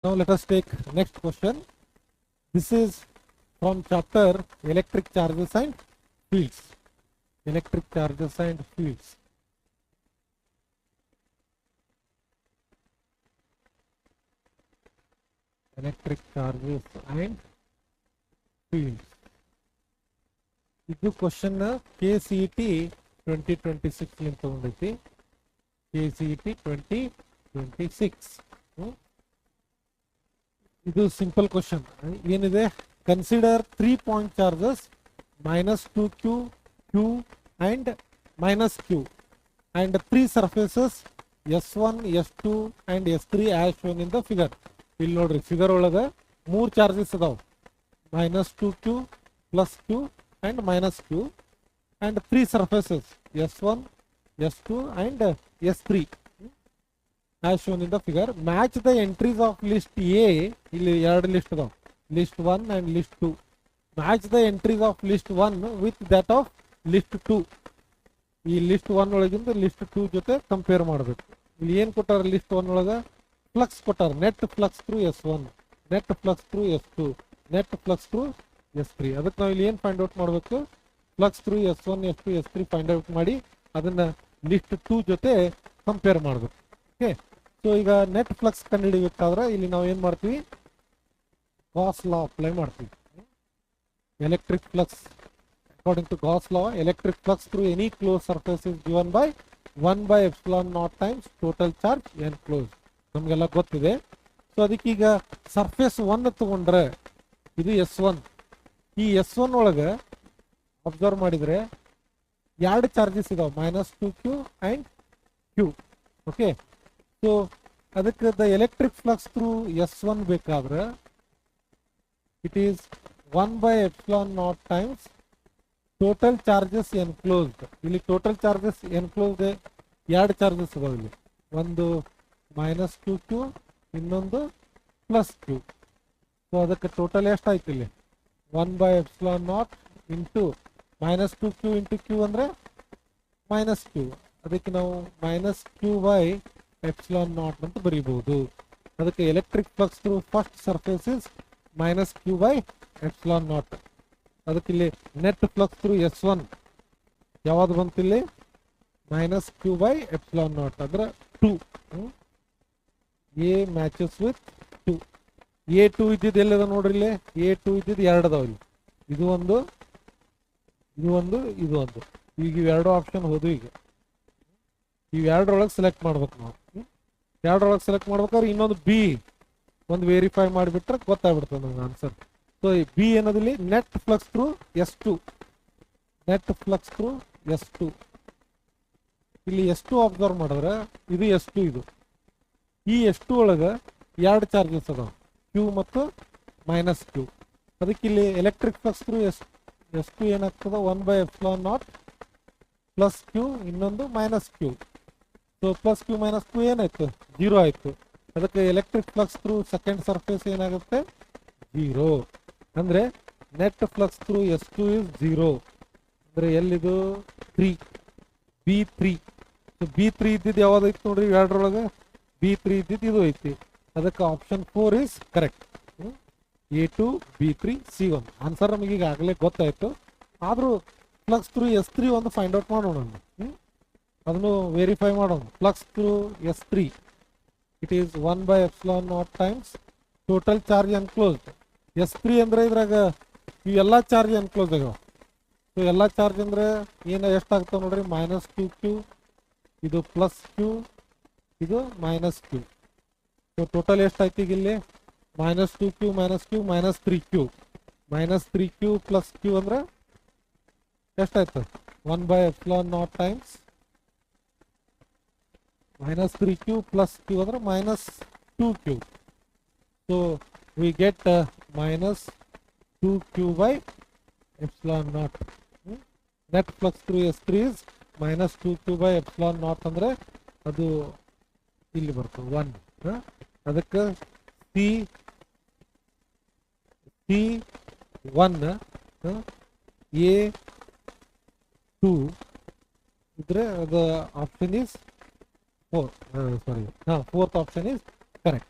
Now let us take next question. This is from chapter electric charges and fields. Electric charges and fields. Electric charges and fields. ಇದು question KCET 2026 ಲಿಂದ ತಗೊಂಡೈತಿ. KCET 2026. ಇದು simple question ಏನಿದೆ, consider 3 point charges -2q, q and -q and 3 surfaces S1, S2 and S3 as shown in the figure. ಇಲ್ಲಿ ನೋಡ್ರಿ figure ಒಳಗ 3 charges ಅದಾವ, -2q, +q and -q and 3 surfaces S1, S2 and S3 as shown in the figure. Match the entries of list A. ಇಲ್ಲಿ ಎರಡು list ಅದಾವ, list 1 and list 2. Match the entries of list 1 with that of list 2. ಈ list 1 ಒಳಗಿಂದ list 2 ಜೊತೆ compare ಮಾಡಬೇಕು. ಇಲ್ಲಿ ಏನು ಕೊಟ್ಟಾರ, ಲಿಸ್ಟ್ 1 ಒಳಗ ಫ್ಲಕ್ಸ್ ಕೊಟ್ಟಾರ, net flux through S1, net flux through S2, net flux through S3. ಅದಕ್ಕೆ ನಾವು ಇಲ್ಲಿ ಏನು ಫೈಂಡ್ ಔಟ್ ಮಾಡಬೇಕು, flux through S1, S2, S3 find out ಮಾಡಿ ಅದನ್ನ ಲಿಸ್ಟ್ 2 ಜೊತೆ ಕಂಪೇರ್ ಮಾಡಬೇಕು. ಓಕೆ, ಸೊ ಈಗ ನೆಟ್ ಫ್ಲಕ್ಸ್ ಕಂಡುಹಿಡಿಬೇಕಾದ್ರೆ ಇಲ್ಲಿ ನಾವು ಏನು ಮಾಡ್ತೀವಿ, ಗಾಸ್ ಲಾ ಅಪ್ಲೈ ಮಾಡ್ತೀವಿ. Electric flux according to Gauss law, electric flux through any closed surface is given by 1 by epsilon naught times total charge enclosed. ನಮಗೆಲ್ಲ ಗೊತ್ತಿದೆ. ಸೊ ಅದಕ್ಕೀಗ ಸರ್ಫೇಸ್ 1 ತಗೊಂಡ್ರೆ ಇದು S1. ಈ S1 ಒಳಗೆ ಅಬ್ಸರ್ವ್ ಮಾಡಿದ್ರೆ ಎರಡು ಚಾರ್ಜಸ್ ಇದಾವೆ, -2q and q. Okay, so ಅದಕ್ಕೆ the electric flux through S1 ಬೇಕಾದ್ರೆ it is 1 by epsilon naught times total charges enclosed. ಇಲ್ಲಿ ಟೋಟಲ್ ಚಾರ್ಜಸ್ ಎನ್ಕ್ಲೋಸ್ಡ್ ಎರಡು ಚಾರ್ಜಸ್ ಅದಾವ, ಇಲ್ಲಿ ಒಂದು -2q, ಇನ್ನೊಂದು +q. ಸೊ ಅದಕ್ಕೆ ಟೋಟಲ್ ಎಷ್ಟಾಯ್ತು, ಇಲ್ಲಿ 1 by epsilon naught into -2q into q ಅಂದ್ರೆ -q. ಅದಕ್ಕೆ ನಾವು -q by epsilon naught ಅಂತ ಬರೀಬಹುದು. ಅದಕ್ಕೆ electric flux through first surface is -q by epsilon naught. ಅದಕ್ಕೆ ಇಲ್ಲಿ ನೆಟ್ ಫ್ಲಕ್ಸ್ ಥ್ರೂ S1 ಯಾವ್ದು ಬಂತು, ಇಲ್ಲಿ -q by epsilon naught ಅಂದ್ರೆ 2. A matches with 2. A2 ಇದ್ದಿದ್ದು ಎಲ್ಲಿದೆ ನೋಡ್ರಿ, ಇಲ್ಲಿ A2 ಇದ್ದಿದ್ದು ಎರಡು ಅದಾವ, ಇಲ್ಲಿ ಇದು ಒಂದು, ಇದು ಒಂದು, ಇದು ಒಂದು. ಈಗ ಇವೆರಡು ಆಪ್ಷನ್ ಹೋದು. ಈಗ ಇವೆರಡರೊಳಗೆ ಸೆಲೆಕ್ಟ್ ಮಾಡ್ಬೇಕು ನಾವು. ಎರಡರೊಳಗೆ ಸೆಲೆಕ್ಟ್ ಮಾಡ್ಬೇಕಾದ್ರೆ ಇನ್ನೊಂದು ಬಿ ಒಂದು ವೆರಿಫೈ ಮಾಡಿಬಿಟ್ರೆ ಗೊತ್ತಾಗ್ಬಿಡ್ತದೆ ನಮ್ಗೆ ಆನ್ಸರ್. ಸೊ ಬಿ ಏನದಿಲ್ಲಿ net flux through S2, net flux through S2. ಇಲ್ಲಿ S2 ಅಬ್ಸರ್ವ್ ಮಾಡಿದ್ರೆ ಇದು S2, ಈ S2 ಒಳಗೆ ಎರಡು ಚಾರ್ಜಸ್ ಅದಾವ, q ಮತ್ತು -q. ಅದಕ್ಕೆ ಇಲ್ಲಿ ಎಲೆಕ್ಟ್ರಿಕ್ ಫ್ಲಕ್ಸ್ ಥ್ರೂ S2 ಏನಾಗ್ತದ, 1 by epsilon naught +q, ಇನ್ನೊಂದು -q. ಸೊ +q -q ಏನಾಯ್ತು, 0 ಆಯ್ತು. ಅದಕ್ಕೆ electric flux through second surface ಏನಾಗುತ್ತೆ, 0. ಅಂದ್ರೆ net flux through S2 is 0. ಅಂದ್ರೆ ಎಲ್ಲಿದು 3, B3. B3 ಇದ್ದಿದ್ದು ಯಾವ್ದೈತಿ ನೋಡ್ರಿ, ಎರಡರೊಳಗೆ B3 ಇದ್ದಿದ್ದು ಇದು ಐತಿ. ಅದಕ್ಕೆ option 4 is correct. A2, B3, C1 answer ನಮಗೆ ಈಗಾಗಲೇ ಗೊತ್ತಾಯ್ತು. ಆದ್ರೂ ಫ್ಲಕ್ಸ್ ಥ್ರೂ S3 ಒಂದು ಫೈಂಡ್ ಔಟ್ ಮಾಡೋಣ, ಅದನ್ನು ವೆರಿಫೈ ಮಾಡೋಣ. Flux through S3 it is 1 by epsilon naught times total charge enclosed. S3 ಅಂದ್ರೆ ಇದ್ರಾಗ ಇವೆಲ್ಲ ಚಾರ್ಜ್ ಎನ್ಕ್ಲೋಸ್ ಆಗ್ಯಾವ. ಸೊ ಎಲ್ಲ ಚಾರ್ಜ್ ಅಂದ್ರೆ ಎಷ್ಟಾಗ್ತಾವ ನೋಡ್ರಿ, -2q, ಇದು +q, ಇದು -q. ಸೊ ಟೋಟಲ್ ಎಷ್ಟಾಯ್ತು ಈಗ ಇಲ್ಲಿ, -2q, -q, -3q. -3q +q ಅಂದ್ರೆ ಎಷ್ಟಾಯ್ತು, 1 by epsilon naught times -3q +q ಅಂದ್ರೆ -2q. So we get -2q by epsilon naught. Net flux through S3 is -2q by epsilon naught ಅಂದ್ರೆ ಅದು ಇಲ್ಲಿ ಬರ್ತದೆ 1. ಅದಕ್ಕೆ C1 A2 ಇದ್ರೆ ಅದು option is 4. Sorry, fourth option is correct.